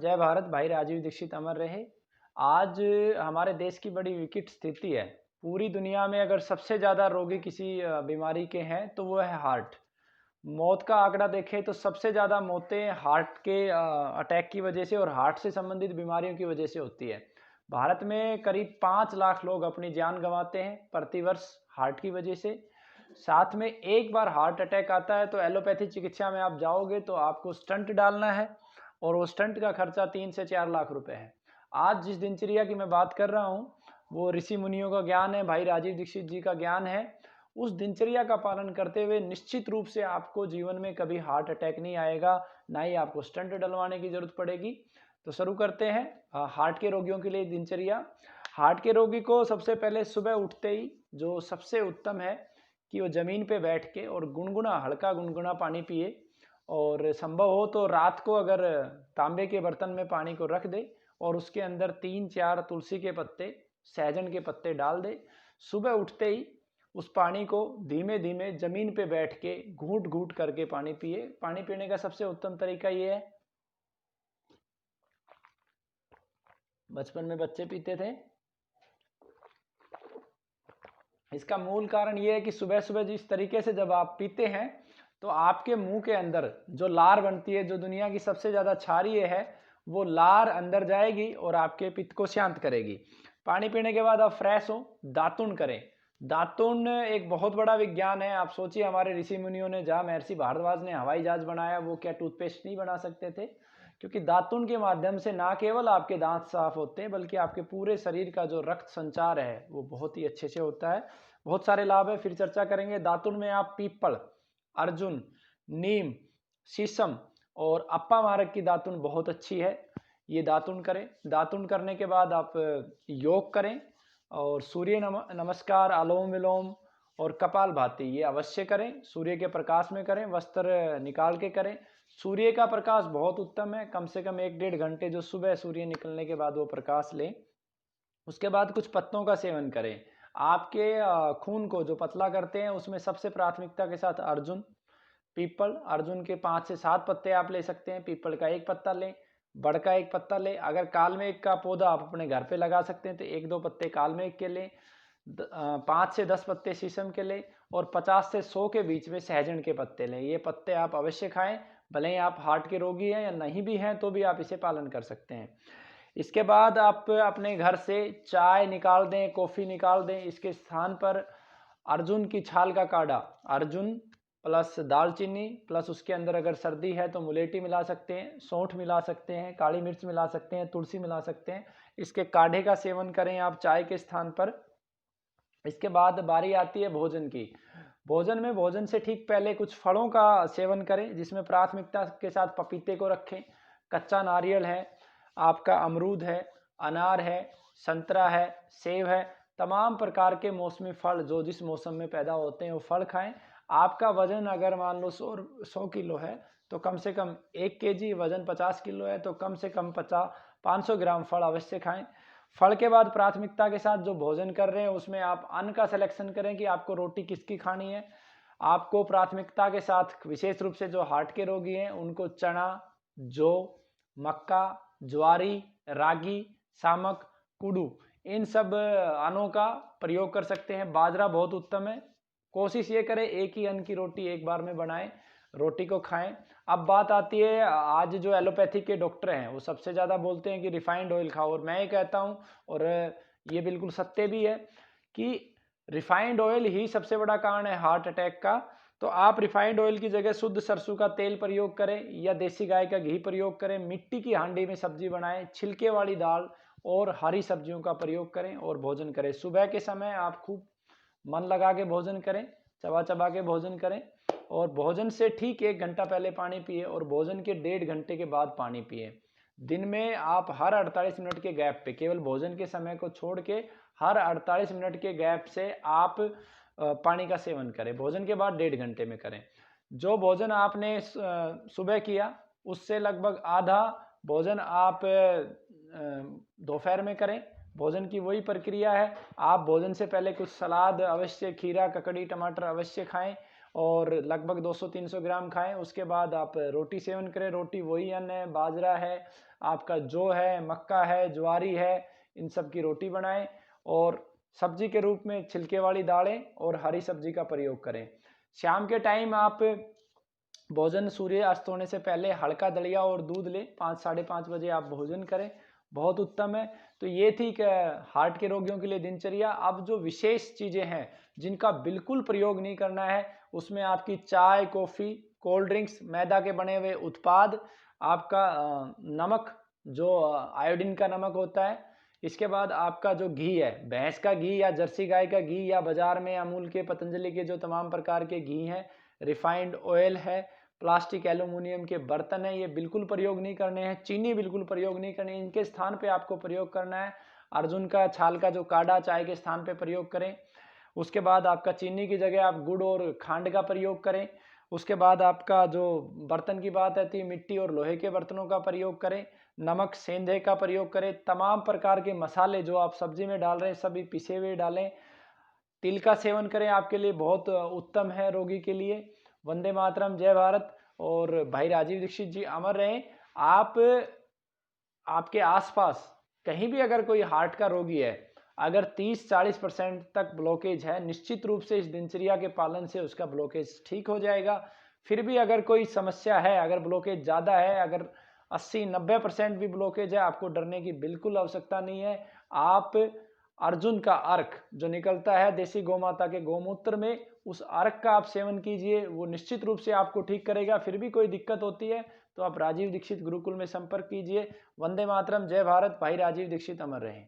जय भारत। भाई राजीव दीक्षित अमर रहे। आज हमारे देश की बड़ी विकट स्थिति है। पूरी दुनिया में अगर सबसे ज़्यादा रोगी किसी बीमारी के हैं तो वो है हार्ट। मौत का आंकड़ा देखें तो सबसे ज़्यादा मौतें हार्ट के अटैक की वजह से और हार्ट से संबंधित बीमारियों की वजह से होती है। भारत में करीब 5 लाख लोग अपनी जान गंवाते हैं प्रतिवर्ष हार्ट की वजह से। साथ में एक बार हार्ट अटैक आता है तो एलोपैथी चिकित्सा में आप जाओगे तो आपको स्टंट डालना है और वो स्टंट का खर्चा 3 से 4 लाख रुपए है। आज जिस दिनचर्या की मैं बात कर रहा हूँ वो ऋषि मुनियों का ज्ञान है, भाई राजीव दीक्षित जी का ज्ञान है। उस दिनचर्या का पालन करते हुए निश्चित रूप से आपको जीवन में कभी हार्ट अटैक नहीं आएगा, ना ही आपको स्टंट डलवाने की जरूरत पड़ेगी। तो शुरू करते हैं हार्ट के रोगियों के लिए दिनचर्या। हार्ट के रोगी को सबसे पहले सुबह उठते ही जो सबसे उत्तम है कि वो जमीन पे बैठ के और गुनगुना हल्का गुनगुना पानी पिए, और संभव हो तो रात को अगर तांबे के बर्तन में पानी को रख दे और उसके अंदर 3-4 तुलसी के पत्ते, सहजन के पत्ते डाल दे। सुबह उठते ही उस पानी को धीमे धीमे जमीन पे बैठ के घूंट घूंट करके पानी पिए। पानी पीने का सबसे उत्तम तरीका ये है, बचपन में बच्चे पीते थे। इसका मूल कारण ये है कि सुबह सुबह जिस तरीके से जब आप पीते हैं तो आपके मुंह के अंदर जो लार बनती है, जो दुनिया की सबसे ज्यादा क्षारीय है, वो लार अंदर जाएगी और आपके पित्त को शांत करेगी। पानी पीने के बाद आप फ्रेश हो, दातुन करें। दातुन एक बहुत बड़ा विज्ञान है। आप सोचिए हमारे ऋषि मुनियों ने, जहाँ महर्षि भारद्वाज ने हवाई जहाज बनाया, वो क्या टूथपेस्ट नहीं बना सकते थे? क्योंकि दातुन के माध्यम से ना केवल आपके दांत साफ होते हैं बल्कि आपके पूरे शरीर का जो रक्त संचार है वो बहुत ही अच्छे से होता है। बहुत सारे लाभ है, फिर चर्चा करेंगे। दातुन में आप पीपल, अर्जुन, नीम, शीशम और अप्पा मारक की दातुन बहुत अच्छी है, ये दातुन करें। दातुन करने के बाद आप योग करें और सूर्य नमस्कार, अनुलोम विलोम और कपाल भाती ये अवश्य करें। सूर्य के प्रकाश में करें, वस्त्र निकाल के करें। सूर्य का प्रकाश बहुत उत्तम है, कम से कम 1-1.5 घंटे जो सुबह सूर्य निकलने के बाद वो प्रकाश लें। उसके बाद कुछ पत्तों का सेवन करें। आपके खून को जो पतला करते हैं उसमें सबसे प्राथमिकता के साथ अर्जुन, पीपल, अर्जुन के 5 से 7 पत्ते आप ले सकते हैं, पीपल का 1 पत्ता लें, बड़ का 1 पत्ता लें। अगर कालमेघ का पौधा आप अपने घर पे लगा सकते हैं तो 1-2 पत्ते कालमेघ के लें, 5 से 10 पत्ते शीशम के लें और 50 से 100 के बीच में सहजन के पत्ते लें। ये पत्ते आप अवश्य खाएं, भले ही आप हार्ट के रोगी हैं या नहीं भी हैं तो भी आप इसे पालन कर सकते हैं। इसके बाद आप अपने घर से चाय निकाल दें, कॉफ़ी निकाल दें। इसके स्थान पर अर्जुन की छाल का काढ़ा, अर्जुन प्लस दालचीनी प्लस उसके अंदर अगर सर्दी है तो मुलेठी मिला सकते हैं, सौंठ मिला सकते हैं, काली मिर्च मिला सकते हैं, तुलसी मिला सकते हैं। इसके काढ़े का सेवन करें आप चाय के स्थान पर। इसके बाद बारी आती है भोजन की। भोजन से ठीक पहले कुछ फलों का सेवन करें, जिसमें प्राथमिकता के साथ पपीते को रखें, कच्चा नारियल है, आपका अमरूद है, अनार है, संतरा है, सेब है। तमाम प्रकार के मौसमी फल जो जिस मौसम में पैदा होते हैं वो फल खाएं। आपका वजन अगर मान लो 100 किलो है तो कम से कम 1 kg, वजन 50 किलो है तो कम से कम 500 ग्राम फल अवश्य खाएं। फल के बाद प्राथमिकता के साथ जो भोजन कर रहे हैं उसमें आप अन्न का सिलेक्शन करें कि आपको रोटी किसकी खानी है। आपको प्राथमिकता के साथ विशेष रूप से जो हार्ट के रोगी हैं उनको चना, जौ, मक्का, ज्वारी, रागी, सामक, कुडू, इन सब अन्नों का प्रयोग कर सकते हैं। बाजरा बहुत उत्तम है। कोशिश ये करें एक ही अन्न की रोटी एक बार में बनाएं, रोटी को खाएं। अब बात आती है, आज जो एलोपैथी के डॉक्टर हैं वो सबसे ज़्यादा बोलते हैं कि रिफाइंड ऑयल खाओ, और मैं ये कहता हूँ और ये बिल्कुल सत्य भी है कि रिफाइंड ऑयल ही सबसे बड़ा कारण है हार्ट अटैक का। तो आप रिफाइंड ऑयल की जगह शुद्ध सरसों का तेल प्रयोग करें या देसी गाय का घी प्रयोग करें। मिट्टी की हांडी में सब्जी बनाएं, छिलके वाली दाल और हरी सब्जियों का प्रयोग करें और भोजन करें। सुबह के समय आप खूब मन लगा के भोजन करें, चबा चबा के भोजन करें और भोजन से ठीक 1 घंटा पहले पानी पिए और भोजन के 1.5 घंटे के बाद पानी पिए। दिन में आप हर 48 मिनट के गैप पे, केवल भोजन के समय को छोड़ के हर 48 मिनट के गैप से आप पानी का सेवन करें। भोजन के बाद 1.5 घंटे में करें। जो भोजन आपने सुबह किया उससे लगभग आधा भोजन आप दोपहर में करें। भोजन की वही प्रक्रिया है। आप भोजन से पहले कुछ सलाद अवश्य, खीरा, ककड़ी, टमाटर अवश्य खाएं और लगभग 200-300 ग्राम खाएं। उसके बाद आप रोटी सेवन करें। रोटी वही अन्न है, बाजरा है, आपका जौ है, मक्का है, ज्वारी है, इन सब की रोटी बनाएं और सब्जी के रूप में छिलके वाली दालें और हरी सब्जी का प्रयोग करें। शाम के टाइम आप भोजन सूर्य अस्त होने से पहले हल्का दलिया और दूध लें, 5 साढ़े 5 बजे आप भोजन करें, बहुत उत्तम है। तो ये थी हार्ट के रोगियों के लिए दिनचर्या। अब जो विशेष चीज़ें हैं जिनका बिल्कुल प्रयोग नहीं करना है, उसमें आपकी चाय, कॉफ़ी, कोल्ड ड्रिंक्स, मैदा के बने हुए उत्पाद, आपका नमक जो आयोडीन का नमक होता है, इसके बाद आपका जो घी है, भैंस का घी या जर्सी गाय का घी या बाजार में अमूल के, पतंजलि के जो तमाम प्रकार के घी हैं, रिफाइंड ऑयल है, प्लास्टिक एल्यूमिनियम के बर्तन है, ये बिल्कुल प्रयोग नहीं करने हैं। चीनी बिल्कुल प्रयोग नहीं करनी है, इनके स्थान पे आपको प्रयोग करना है अर्जुन का छाल का जो काढ़ा चाय के स्थान पे प्रयोग करें। उसके बाद आपका चीनी की जगह आप गुड़ और खांड का प्रयोग करें। उसके बाद आपका जो बर्तन की बात आती है, मिट्टी और लोहे के बर्तनों का प्रयोग करें। नमक, सेंधे का प्रयोग करें। तमाम प्रकार के मसाले जो आप सब्जी में डाल रहे हैं सभी पिसे हुए डालें। तिल का सेवन करें, आपके लिए बहुत उत्तम है रोगी के लिए। वंदे मातरम, जय भारत। और भाई राजीव दीक्षित जी अमर रहें। आप आपके आसपास कहीं भी अगर कोई हार्ट का रोगी है, अगर 30-40% तक ब्लॉकेज है, निश्चित रूप से इस दिनचर्या के पालन से उसका ब्लॉकेज ठीक हो जाएगा। फिर भी अगर कोई समस्या है, अगर ब्लॉकेज ज़्यादा है, अगर 80-90% भी ब्लॉकेज है, आपको डरने की बिल्कुल आवश्यकता नहीं है। आप अर्जुन का अर्क जो निकलता है देसी गौमाता के गौमूत्र में, उस अर्क का आप सेवन कीजिए, वो निश्चित रूप से आपको ठीक करेगा। फिर भी कोई दिक्कत होती है तो आप राजीव दीक्षित गुरुकुल में संपर्क कीजिए। वंदे मातरम, जय भारत। भाई राजीव दीक्षित अमर रहें।